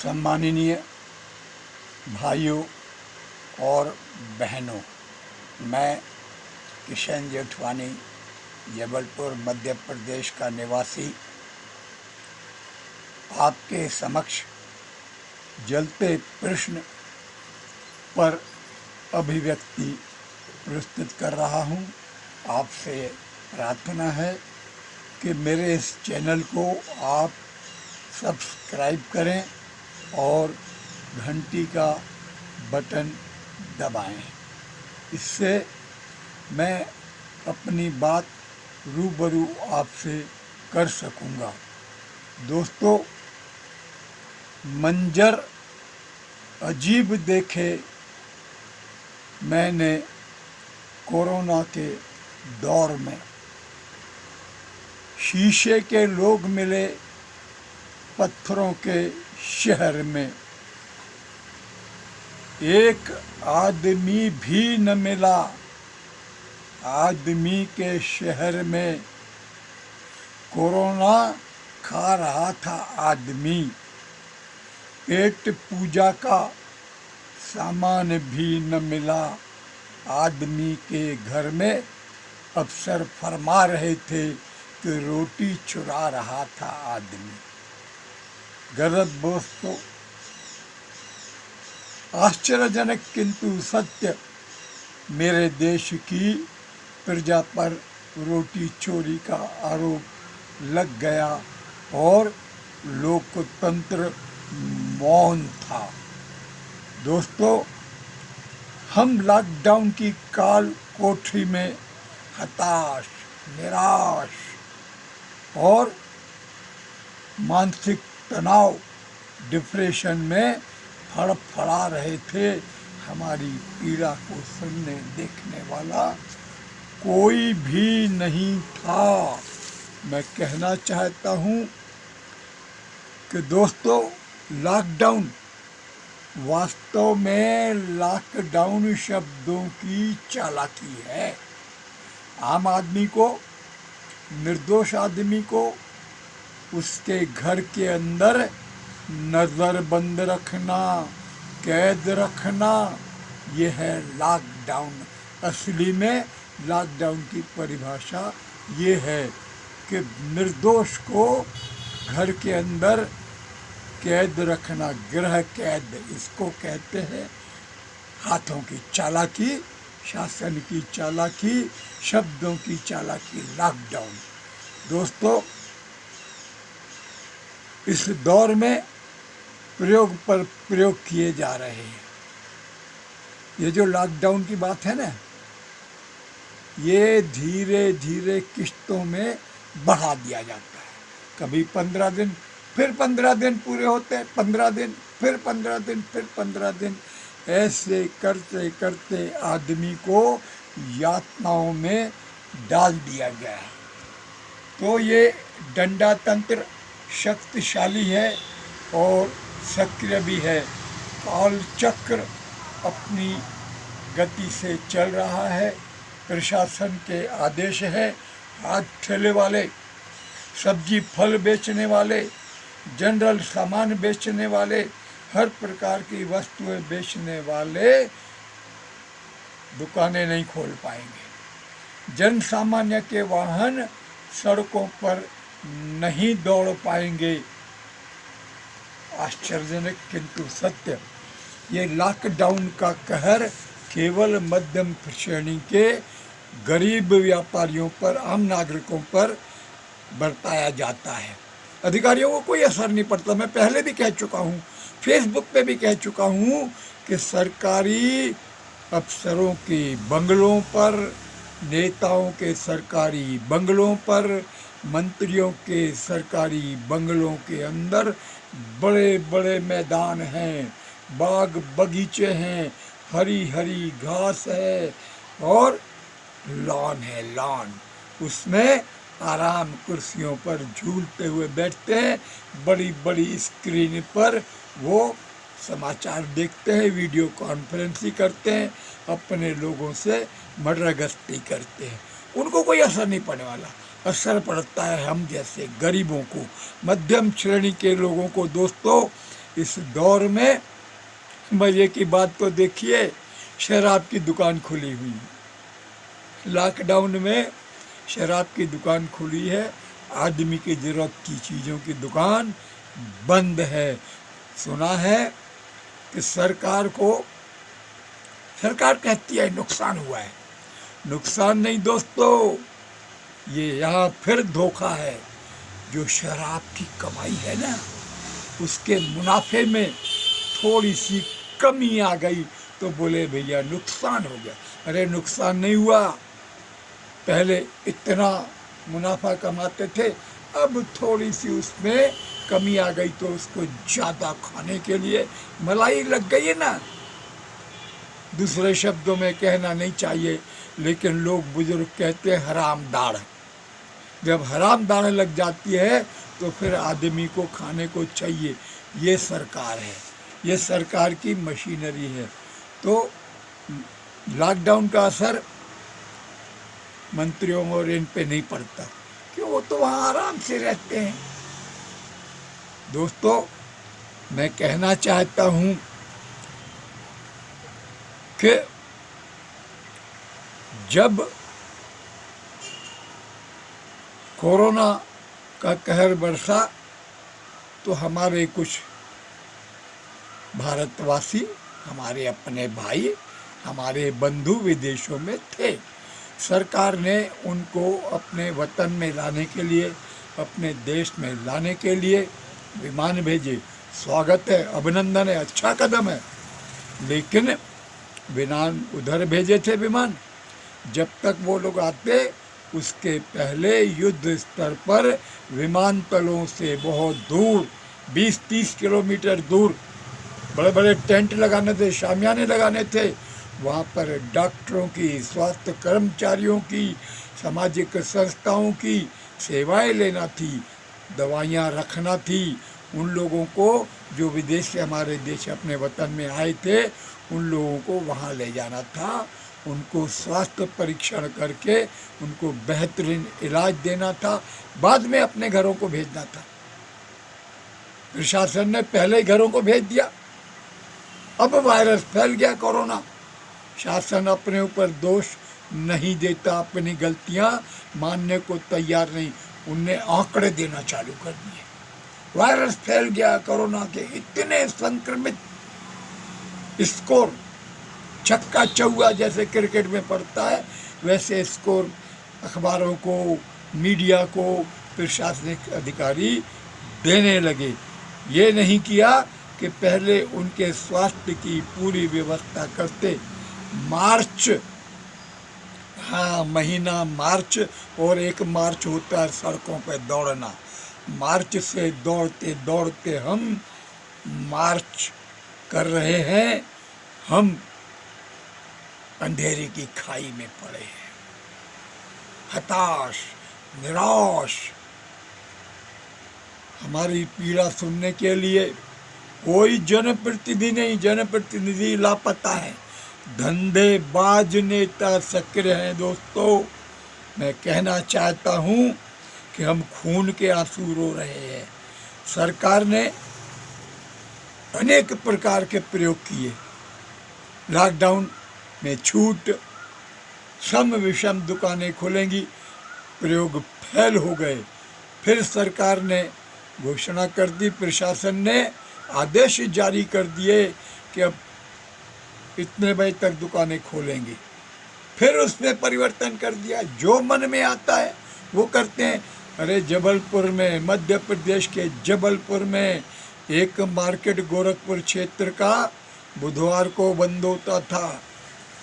सम्माननीय भाइयों और बहनों, मैं किशन जेठवानी जबलपुर मध्य प्रदेश का निवासी आपके समक्ष जलते प्रश्न पर अभिव्यक्ति प्रस्तुत कर रहा हूं। आपसे प्रार्थना है कि मेरे इस चैनल को आप सब्सक्राइब करें और घंटी का बटन दबाएं। इससे मैं अपनी बात रूबरू आपसे कर सकूंगा। दोस्तों, मंजर अजीब देखे मैंने कोरोना के दौर में। शीशे के लोग मिले पत्थरों के शहर में, एक आदमी भी न मिला आदमी के शहर में। कोरोना खा रहा था आदमी, पेट पूजा का सामान भी न मिला आदमी के घर में। अफसर फरमा रहे थे कि रोटी चुरा रहा था आदमी। गलत दोस्तों, आश्चर्यजनक किंतु सत्य, मेरे देश की प्रजा पर रोटी चोरी का आरोप लग गया और लोकतंत्र मौन था। दोस्तों, हम लॉकडाउन की काल कोठरी में हताश, निराश और मानसिक तनाव, डिप्रेशन में फड़फड़ा रहे थे। हमारी पीड़ा को सुनने देखने वाला कोई भी नहीं था। मैं कहना चाहता हूँ कि दोस्तों, लॉकडाउन वास्तव में लॉकडाउन शब्दों की चालाकी है। आम आदमी को, निर्दोष आदमी को उसके घर के अंदर नज़रबंद रखना, कैद रखना, यह है लॉकडाउन। असली में लॉकडाउन की परिभाषा ये है कि निर्दोष को घर के अंदर कैद रखना, गृह कैद इसको कहते हैं। हाथों की चालाकी, शासन की चालाकी, शब्दों की चालाकी, लॉकडाउन। दोस्तों, इस दौर में प्रयोग पर प्रयोग किए जा रहे हैं। ये जो लॉकडाउन की बात है ना, ये धीरे धीरे किश्तों में बढ़ा दिया जाता है। कभी 15 दिन, फिर 15 दिन पूरे होते हैं, 15 दिन, फिर 15 दिन, फिर 15 दिन। ऐसे करते करते आदमी को यातनाओं में डाल दिया गया है। तो ये डंडा तंत्र शक्तिशाली है और सक्रिय भी है। काल चक्र अपनी गति से चल रहा है। प्रशासन के आदेश है। हाथ ठेले वाले, सब्जी फल बेचने वाले, जनरल सामान बेचने वाले, हर प्रकार की वस्तुएं बेचने वाले दुकानें नहीं खोल पाएंगे। जन सामान्य के वाहन सड़कों पर नहीं दौड़ पाएंगे। आश्चर्यजनक किंतु सत्य, ये लॉकडाउन का कहर केवल मध्यम श्रेणी के गरीब व्यापारियों पर, आम नागरिकों पर बरताया जाता है। अधिकारियों को कोई असर नहीं पड़ता। मैं पहले भी कह चुका हूँ, फेसबुक पे भी कह चुका हूँ कि सरकारी अफसरों के बंगलों पर, नेताओं के सरकारी बंगलों पर, मंत्रियों के सरकारी बंगलों के अंदर बड़े बड़े मैदान हैं, बाग बगीचे हैं, हरी हरी घास है और लॉन है, लॉन। उसमें आराम कुर्सियों पर झूलते हुए बैठते हैं। बड़ी बड़ी स्क्रीन पर वो समाचार देखते हैं, वीडियो कॉन्फ्रेंसिंग करते हैं, अपने लोगों से मर्रगस्ती करते हैं। उनको कोई असर नहीं पड़ने वाला। असर पड़ता है हम जैसे गरीबों को, मध्यम श्रेणी के लोगों को। दोस्तों, इस दौर में मजे की बात तो देखिए, शराब की दुकान खुली हुई है। लॉकडाउन में शराब की दुकान खुली है, आदमी की ज़रूरत की चीज़ों की दुकान बंद है। सुना है कि सरकार कहती है नुकसान हुआ है। नुकसान नहीं दोस्तों, ये यहाँ फिर धोखा है। जो शराब की कमाई है ना, उसके मुनाफे में थोड़ी सी कमी आ गई तो बोले भैया नुकसान हो गया। अरे नुकसान नहीं हुआ, पहले इतना मुनाफा कमाते थे, अब थोड़ी सी उसमें कमी आ गई तो उसको ज़्यादा खाने के लिए मलाई लग गई है ना। दूसरे शब्दों में कहना नहीं चाहिए, लेकिन लोग बुजुर्ग कहते हैं हराम दाढ़। जब हराम दाढ़ लग जाती है तो फिर आदमी को खाने को चाहिए। ये सरकार है, ये सरकार की मशीनरी है। तो लॉकडाउन का असर मंत्रियों और इन पे नहीं पड़ता, कि वो तो वहाँ आराम से रहते हैं। दोस्तों, मैं कहना चाहता हूँ कि जब कोरोना का कहर बरसा तो हमारे कुछ भारतवासी, हमारे अपने भाई, हमारे बंधु विदेशों में थे। सरकार ने उनको अपने वतन में लाने के लिए, अपने देश में लाने के लिए विमान भेजे। स्वागत है, अभिनंदन है, अच्छा कदम है। लेकिन विमान उधर भेजे थे विमान, जब तक वो लोग आते उसके पहले युद्ध स्तर पर विमानतलों से बहुत दूर, 20-30 किलोमीटर दूर बड़े बड़े टेंट लगाने थे, शामियाने लगाने थे। वहाँ पर डॉक्टरों की, स्वास्थ्य कर्मचारियों की, सामाजिक संस्थाओं की सेवाएं लेना थी, दवाइयाँ रखना थी। उन लोगों को जो विदेश से हमारे देश अपने वतन में आए थे, उन लोगों को वहाँ ले जाना था, उनको स्वास्थ्य परीक्षण करके उनको बेहतरीन इलाज देना था, बाद में अपने घरों को भेजना था। प्रशासन ने पहले ही घरों को भेज दिया। अब वायरस फैल गया, कोरोना। शासन अपने ऊपर दोष नहीं देता, अपनी गलतियां मानने को तैयार नहीं, उनने आंकड़े देना चालू कर दिए। वायरस फैल गया, कोरोना के इतने संक्रमित, स्कोर छक्का चौका जैसे क्रिकेट में पड़ता है, वैसे स्कोर अखबारों को, मीडिया को प्रशासनिक अधिकारी देने लगे। ये नहीं किया कि पहले उनके स्वास्थ्य की पूरी व्यवस्था करते। मार्च, हाँ महीना मार्च, और एक मार्च होता है सड़कों पर दौड़ना। मार्च से दौड़ते दौड़ते हम मार्च कर रहे हैं, हम अंधेरे की खाई में पड़े हैं, हताश, निराश। हमारी पीड़ा सुनने के लिए कोई जनप्रतिनिधि नहीं, जनप्रतिनिधि लापता है, धंधेबाज नेता सक्रिय हैं। दोस्तों, मैं कहना चाहता हूँ कि हम खून के आंसू रो रहे हैं। सरकार ने अनेक प्रकार के प्रयोग किए, लॉकडाउन में छूट, सम विषम दुकानें खुलेंगी, प्रयोग फेल हो गए। फिर सरकार ने घोषणा कर दी, प्रशासन ने आदेश जारी कर दिए कि अब इतने बजे तक दुकानें खोलेंगी। फिर उसमें परिवर्तन कर दिया, जो मन में आता है वो करते हैं। अरे जबलपुर में, मध्य प्रदेश के जबलपुर में एक मार्केट गोरखपुर क्षेत्र का बुधवार को बंद होता था,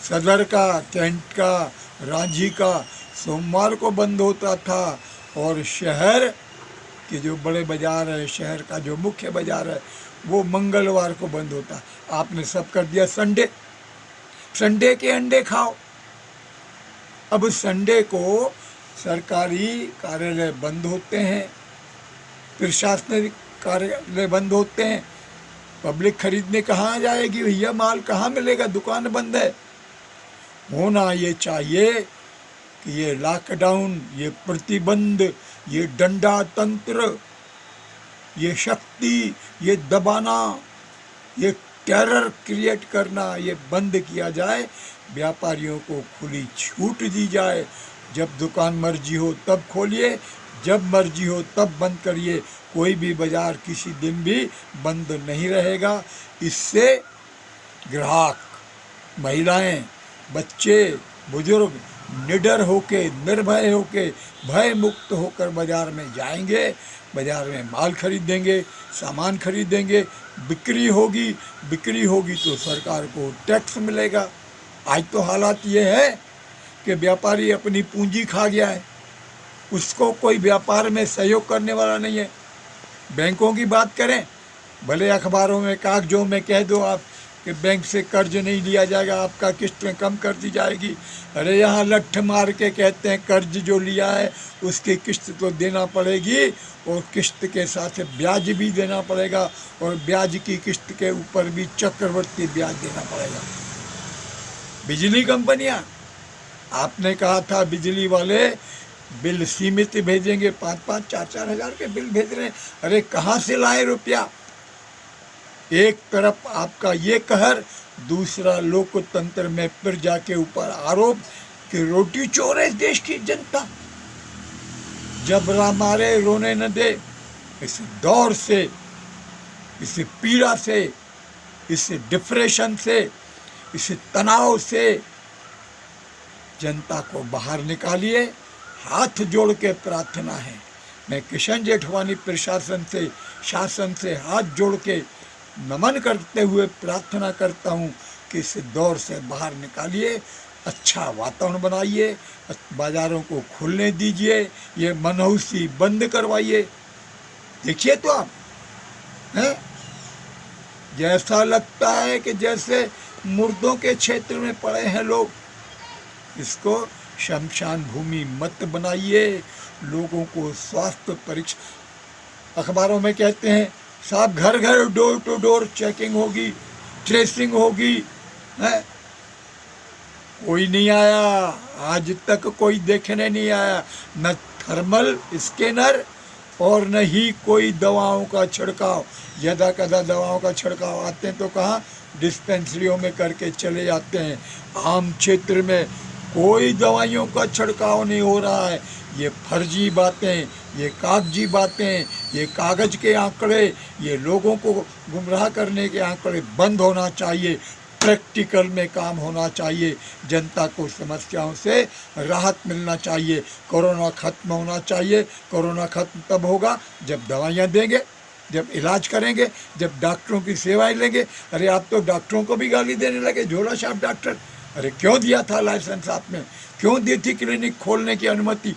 सदर का, कैंट का, रांझी का सोमवार को बंद होता था, और शहर के जो बड़े बाजार है, शहर का जो मुख्य बाजार है, वो मंगलवार को बंद होता। आपने सब कर दिया संडे, संडे के अंडे खाओ। अब संडे को सरकारी कार्यालय बंद होते हैं, प्रशासनिक कार्यालय बंद होते हैं, पब्लिक खरीदने कहाँ जाएगी भैया, माल कहाँ मिलेगा, दुकान बंद है। होना ये चाहिए कि ये लॉकडाउन, ये प्रतिबंध, ये डंडा तंत्र ये शक्ति, ये दबाना, ये टेरर क्रिएट करना, ये बंद किया जाए। व्यापारियों को खुली छूट दी जाए। जब दुकान मर्जी हो तब खोलिए, जब मर्जी हो तब बंद करिए। कोई भी बाज़ार किसी दिन भी बंद नहीं रहेगा। इससे ग्राहक, महिलाएं, बच्चे, बुजुर्ग निडर होके, निर्भय होके, भय मुक्त होकर बाज़ार में जाएंगे, बाज़ार में माल खरीदेंगे, सामान खरीदेंगे, बिक्री होगी। बिक्री होगी तो सरकार को टैक्स मिलेगा। आज तो हालात ये है कि व्यापारी अपनी पूंजी खा गया है, उसको कोई व्यापार में सहयोग करने वाला नहीं है। बैंकों की बात करें, भले अखबारों में, कागजों में कह दो आप कि बैंक से कर्ज नहीं लिया जाएगा, आपका किस्तें कम कर दी जाएगी। अरे यहाँ लठ मार के कहते हैं कर्ज जो लिया है उसकी किस्त तो देना पड़ेगी, और किस्त के साथ ब्याज भी देना पड़ेगा, और ब्याज की किस्त के ऊपर भी चक्रवर्ती ब्याज देना पड़ेगा। बिजली कंपनियाँ, आपने कहा था बिजली वाले बिल सीमित भेजेंगे, 5-5, 4-4 हज़ार के बिल भेज रहे हैं। अरे कहाँ से लाए रुपया? एक तरफ आपका ये कहर, दूसरा लोकतंत्र में प्रजा के ऊपर आरोप कि रोटी चोर है देश की जनता। जबरा मारे रोने न दे। इस दौर से, इस पीड़ा से, इस डिप्रेशन से, इस तनाव से जनता को बाहर निकालिए। हाथ जोड़ के प्रार्थना है। मैं किशन जेठवानी प्रशासन से, शासन से हाथ जोड़ के नमन करते हुए प्रार्थना करता हूँ कि इस दौर से बाहर निकालिए, अच्छा वातावरण बनाइए, बाज़ारों को खुलने दीजिए, ये मनहूसी बंद करवाइए। देखिए तो आप हैं, जैसा लगता है कि जैसे मुर्दों के क्षेत्र में पड़े हैं लोग। इसको शमशान भूमि मत बनाइए। लोगों को स्वास्थ्य परीक्षा, अखबारों में कहते हैं साहब घर घर डोर टू डोर चेकिंग होगी, ट्रेसिंग होगी, है? कोई नहीं आया, आज तक कोई देखने नहीं आया। न थर्मल स्कैनर और न ही कोई दवाओं का छिड़काव। यदा कदा दवाओं का छिड़काव आते हैं तो कहाँ, डिस्पेंसरियों में करके चले जाते हैं। आम क्षेत्र में कोई दवाइयों का छिड़काव नहीं हो रहा है। ये फर्जी बातें, ये कागजी बातें, ये कागज के आंकड़े, ये लोगों को गुमराह करने के आंकड़े बंद होना चाहिए। प्रैक्टिकल में काम होना चाहिए। जनता को समस्याओं से राहत मिलना चाहिए। कोरोना खत्म होना चाहिए। कोरोना खत्म तब होगा जब दवाइयाँ देंगे, जब इलाज करेंगे, जब डॉक्टरों की सेवाएं लेंगे। अरे आप तो डॉक्टरों को भी गाली देने लगे, झोला छाप डॉक्टर। अरे क्यों दिया था लाइसेंस आपने? क्यों दी थी क्लिनिक खोलने की अनुमति?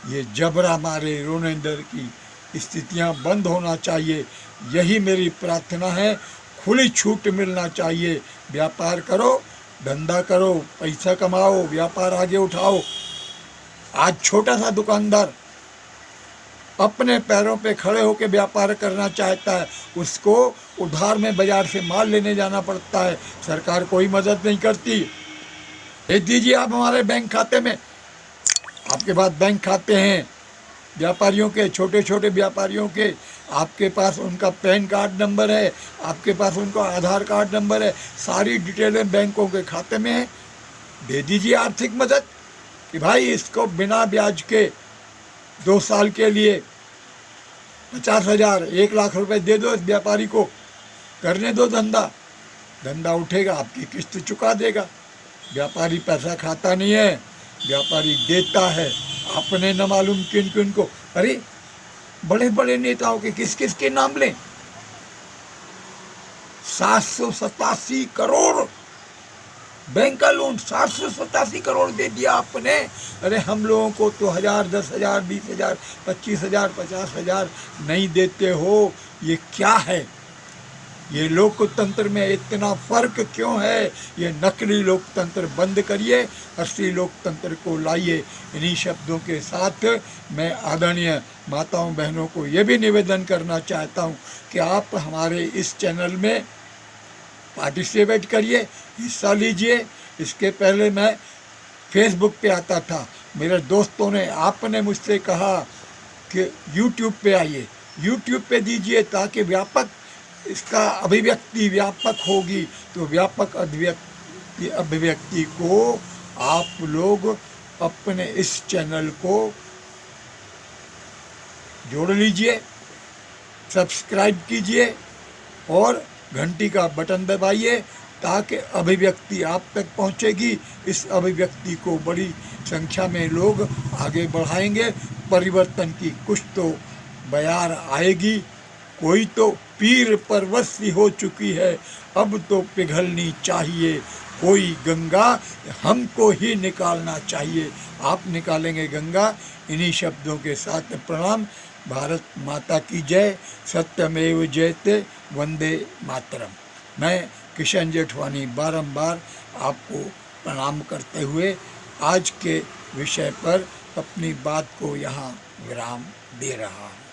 ये जबरा मारे रोने दर की स्थितियां बंद होना चाहिए। यही मेरी प्रार्थना है। खुली छूट मिलना चाहिए। व्यापार करो, धंधा करो, पैसा कमाओ, व्यापार आगे उठाओ। आज छोटा सा दुकानदार अपने पैरों पे खड़े होकर व्यापार करना चाहता है, उसको उधार में बाजार से माल लेने जाना पड़ता है। सरकार कोई मदद नहीं करती। भेज दीजिए आप हमारे बैंक खाते में। आपके पास बैंक खाते हैं व्यापारियों के, छोटे छोटे व्यापारियों के, आपके पास उनका पैन कार्ड नंबर है, आपके पास उनका आधार कार्ड नंबर है, सारी डिटेलें बैंकों के खाते में है। दे दीजिए आर्थिक मदद कि भाई इसको बिना ब्याज के 2 साल के लिए 50,000, 1 लाख रुपए दे दो इस व्यापारी को, करने दो धंधा। धंधा उठेगा, आपकी किस्त चुका देगा। व्यापारी पैसा खाता नहीं है, व्यापारी देता है। आपने न मालूम किन किन को। अरे बड़े बड़े नेताओं के किस किस के नाम लें? 787 करोड़ बैंक का लोन, 787 करोड़ दे दिया आपने। अरे हम लोगों को तो 1,000, 10,000, 20,000, 25,000, 50,000 नहीं देते हो। ये क्या है? ये लोकतंत्र में इतना फर्क क्यों है? ये नकली लोकतंत्र बंद करिए, असली लोकतंत्र को लाइए। इन्हीं शब्दों के साथ मैं आदरणीय माताओं बहनों को ये भी निवेदन करना चाहता हूँ कि आप हमारे इस चैनल में पार्टिसिपेट करिए, हिस्सा लीजिए। इसके पहले मैं फेसबुक पे आता था, मेरे दोस्तों ने, आपने मुझसे कहा कि यूट्यूब पे आइए। यूट्यूब पे दीजिए ताकि व्यापक इसका अभिव्यक्ति व्यापक होगी, तो व्यापक अभिव्यक्ति को आप लोग अपने इस चैनल को जोड़ लीजिए, सब्सक्राइब कीजिए और घंटी का बटन दबाइए ताकि अभिव्यक्ति आप तक पहुंचेगी। इस अभिव्यक्ति को बड़ी संख्या में लोग आगे बढ़ाएंगे। परिवर्तन की कुछ तो बयार आएगी। कोई तो पीर परवश हो चुकी है, अब तो पिघलनी चाहिए कोई गंगा, हमको ही निकालना चाहिए। आप निकालेंगे गंगा। इन्हीं शब्दों के साथ प्रणाम। भारत माता की जय। सत्यमेव जयते। वंदे मातरम। मैं किशन जेठवानी बारंबार आपको प्रणाम करते हुए आज के विषय पर अपनी बात को यहाँ विराम दे रहा हूँ।